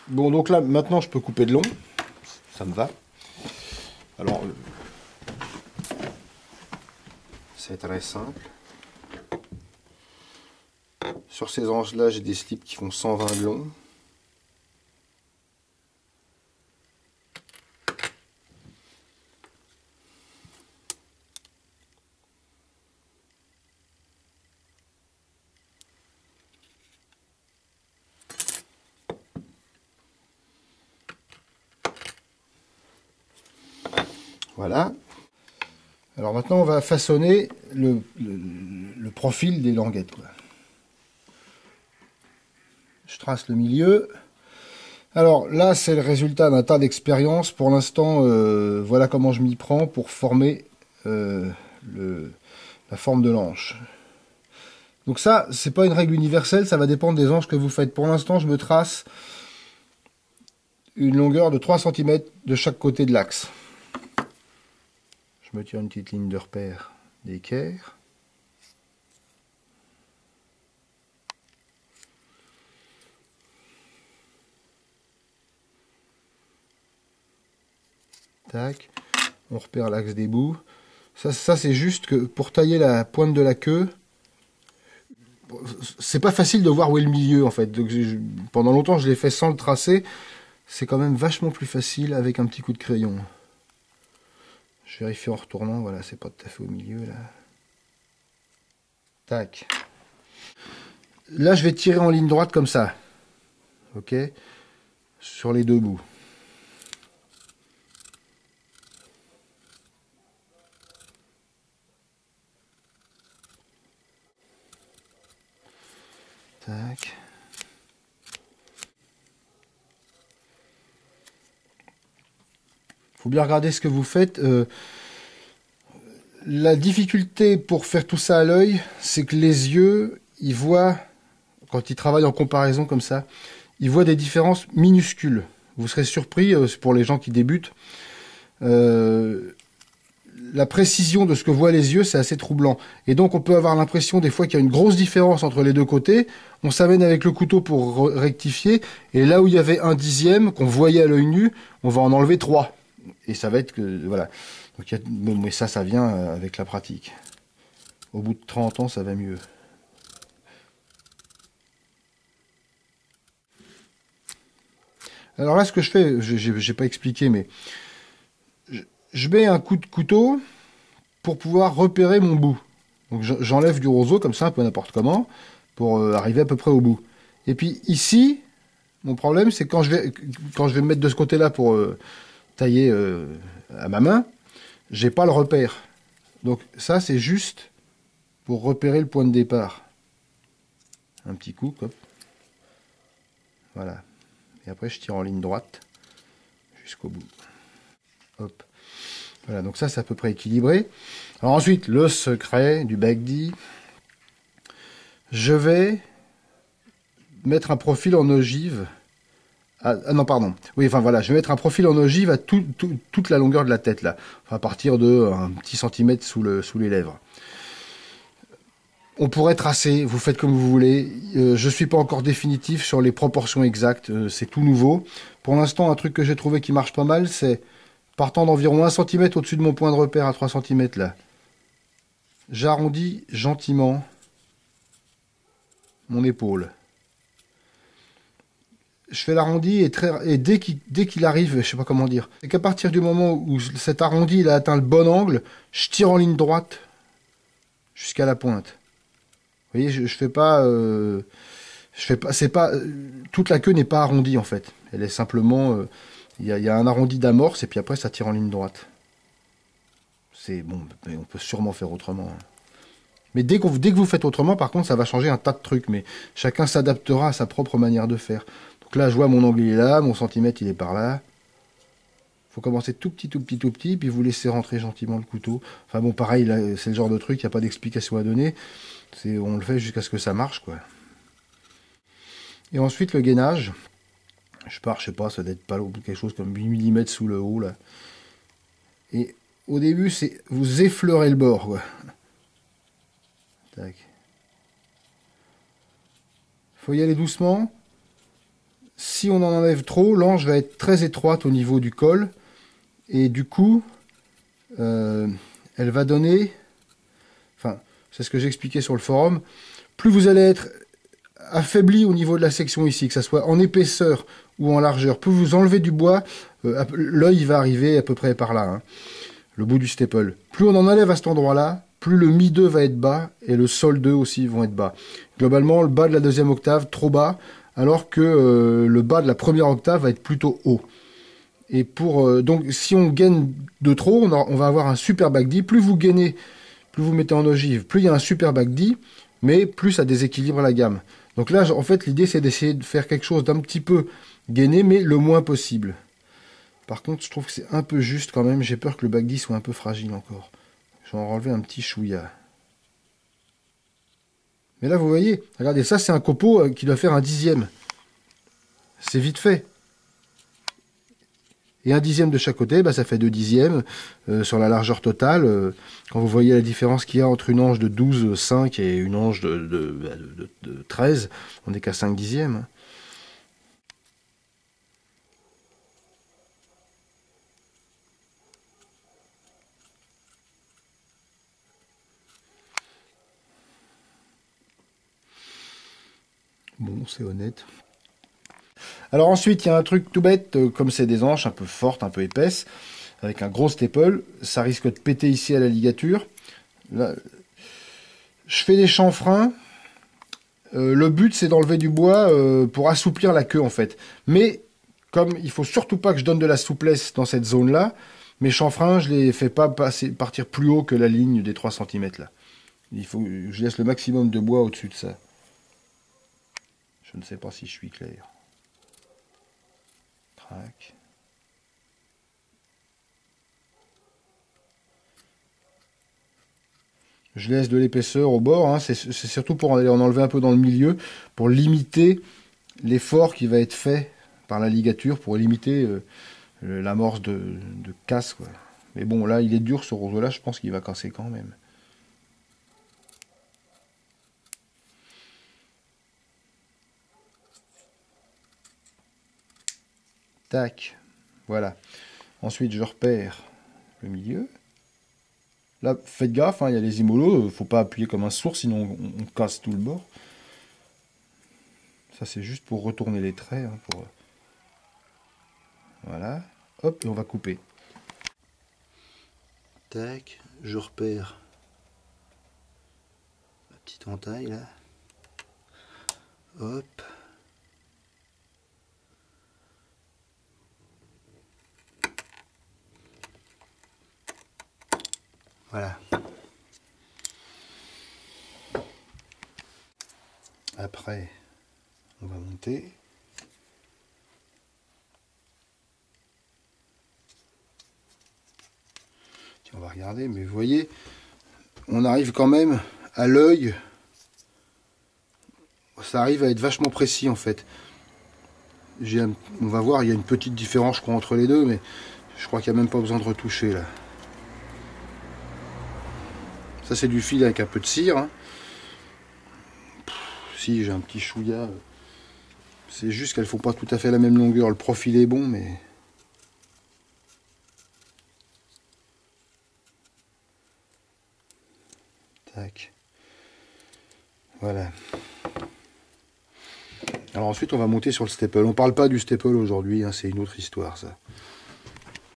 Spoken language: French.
Bon, donc là, maintenant, je peux couper de long. Ça me va. Alors, c'est très simple. Sur ces anges-là, j'ai des slips qui font 120 de long. Voilà. Alors maintenant, on va façonner le profil des languettes, quoi. Je trace le milieu. Alors là, c'est le résultat d'un tas d'expériences. Pour l'instant, voilà comment je m'y prends pour former la forme de l'ange. Donc ça, c'est pas une règle universelle, ça va dépendre des anges que vous faites. Pour l'instant, je me trace une longueur de 3 cm de chaque côté de l'axe. Je me tire une petite ligne de repère d'équerre. Tac. On repère l'axe des bouts. Ça c'est juste que pour tailler la pointe de la queue, c'est pas facile de voir où est le milieu en fait. Donc, pendant longtemps, je l'ai fait sans le tracer. C'est quand même vachement plus facile avec un petit coup de crayon. Je vérifie en retournant. Voilà, c'est pas tout à fait au milieu là. Tac. Là, je vais tirer en ligne droite comme ça. Ok. Sur les deux bouts. Tac. Faut bien regarder ce que vous faites. La difficulté pour faire tout ça à l'œil, c'est que les yeux, ils voient, quand ils travaillent en comparaison comme ça, ils voient des différences minuscules. Vous serez surpris, pour les gens qui débutent, la précision de ce que voient les yeux, c'est assez troublant. Et donc on peut avoir l'impression des fois qu'il y a une grosse différence entre les deux côtés. On s'amène avec le couteau pour rectifier. Et là où il y avait un dixième qu'on voyait à l'œil nu, on va en enlever 3. Et ça va être que... Voilà. Donc, bon, mais ça vient avec la pratique. Au bout de 30 ans, ça va mieux. Alors là, ce que je fais, j'ai pas expliqué, mais je mets un coup de couteau pour pouvoir repérer mon bout. Donc j'enlève du roseau comme ça, un peu n'importe comment, pour arriver à peu près au bout. Et puis ici, mon problème, c'est quand je vais me mettre de ce côté-là pour tailler à ma main, j'ai pas le repère. Donc ça, c'est juste pour repérer le point de départ. Un petit coup, hop. Voilà. Et après, je tire en ligne droite jusqu'au bout. Hop. Voilà, donc ça, c'est à peu près équilibré. Alors ensuite, le secret du Bagdi. Je vais mettre un profil en ogive. Ah non, pardon. Oui, enfin voilà, je vais mettre un profil en ogive à toute la longueur de la tête, là. Enfin, à partir de un petit centimètre sous les lèvres. On pourrait tracer, vous faites comme vous voulez. Je ne suis pas encore définitif sur les proportions exactes, c'est tout nouveau. Pour l'instant, un truc que j'ai trouvé qui marche pas mal, c'est partant d'environ 1 cm au-dessus de mon point de repère à 3 cm là. J'arrondis gentiment mon épaule. Je fais l'arrondi et dès qu'il arrive, je sais pas comment dire, c'est qu'à partir du moment où cet arrondi il a atteint le bon angle, je tire en ligne droite jusqu'à la pointe. Vous voyez, je fais pas, c'est pas, toute la queue n'est pas arrondie en fait. Elle est simplement, il y a un arrondi d'amorce et puis après ça tire en ligne droite. C'est bon, mais on peut sûrement faire autrement. Mais dès que vous faites autrement, par contre, ça va changer un tas de trucs. Mais chacun s'adaptera à sa propre manière de faire. Donc là, je vois mon angle il est là, mon centimètre il est par là. Faut commencer tout petit, puis vous laissez rentrer gentiment le couteau. Enfin bon, pareil, c'est le genre de truc, il n'y a pas d'explication à donner. On le fait jusqu'à ce que ça marche, quoi. Et ensuite, le gainage. Je pars, je sais pas, ça doit être pas quelque chose comme 8 mm sous le haut, là. Et au début, c'est vous effleurez le bord, quoi. Tac. Faut y aller doucement. si on en enlève trop, l'ange va être très étroite au niveau du col. Et du coup, elle va donner... Enfin, c'est ce que j'expliquais sur le forum. Plus vous allez être affaibli au niveau de la section ici, que ce soit en épaisseur ou en largeur, plus vous enlevez du bois, l'œil va arriver à peu près par là, hein, le bout du staple. Plus on en enlève à cet endroit-là, plus le mi 2 va être bas et le sol 2 aussi vont être bas. Globalement, le bas de la deuxième octave, trop bas, alors que le bas de la première octave va être plutôt haut. Et donc, si on gaine de trop, on va avoir un super backdi. Plus vous gainez, plus vous mettez en ogive, plus il y a un super backdi, mais plus ça déséquilibre la gamme. Donc là, en fait, l'idée, c'est d'essayer de faire quelque chose d'un petit peu gainé, mais le moins possible. Par contre, je trouve que c'est un peu juste quand même. J'ai peur que le backdi soit un peu fragile encore. Je vais en relever un petit chouïa. Mais là, vous voyez, regardez, ça, c'est un copeau qui doit faire un dixième. C'est vite fait. Et un dixième de chaque côté, bah, ça fait 2 dixièmes sur la largeur totale. Quand vous voyez la différence qu'il y a entre une ange de 12,5 et une ange de 13, on n'est qu'à 5 dixièmes. Bon, c'est honnête. Alors ensuite, il y a un truc tout bête, comme c'est des anches un peu fortes, un peu épaisses, avec un gros staple, ça risque de péter ici à la ligature. Là, je fais des chanfreins. Le but, c'est d'enlever du bois pour assouplir la queue, en fait. Mais, comme il faut surtout pas que je donne de la souplesse dans cette zone-là, mes chanfreins, je les fais pas partir plus haut que la ligne des 3 cm, là. Il faut que je laisse le maximum de bois au-dessus de ça. Je ne sais pas si je suis clair. Trac. Je laisse de l'épaisseur au bord, hein. C'est surtout pour aller en enlever un peu dans le milieu, pour limiter l'effort qui va être fait par la ligature, pour limiter l'amorce de casse, quoi. Mais bon, là, il est dur ce roseau-là, je pense qu'il va casser quand même. Tac, voilà. Ensuite, je repère le milieu. Là, faites gaffe, hein, il y a les immolos, faut pas appuyer comme un sourd, sinon on casse tout le bord. Ça, c'est juste pour retourner les traits. Hein, Voilà. Hop, et on va couper. Tac, je repère la petite entaille, là. Hop. Voilà. Après, on va monter. Tiens, on va regarder, mais vous voyez, on arrive quand même à l'œil. Ça arrive à être vachement précis en fait. On va voir, il y a une petite différence je crois entre les deux, mais je crois qu'il n'y a même pas besoin de retoucher là. Ça c'est du fil avec un peu de cire. Hein. Si j'ai un petit chouïa, c'est juste qu'elles font pas tout à fait la même longueur. Le profil est bon, mais tac. Voilà. Alors ensuite on va monter sur le staple. On parle pas du staple aujourd'hui, hein, c'est une autre histoire ça.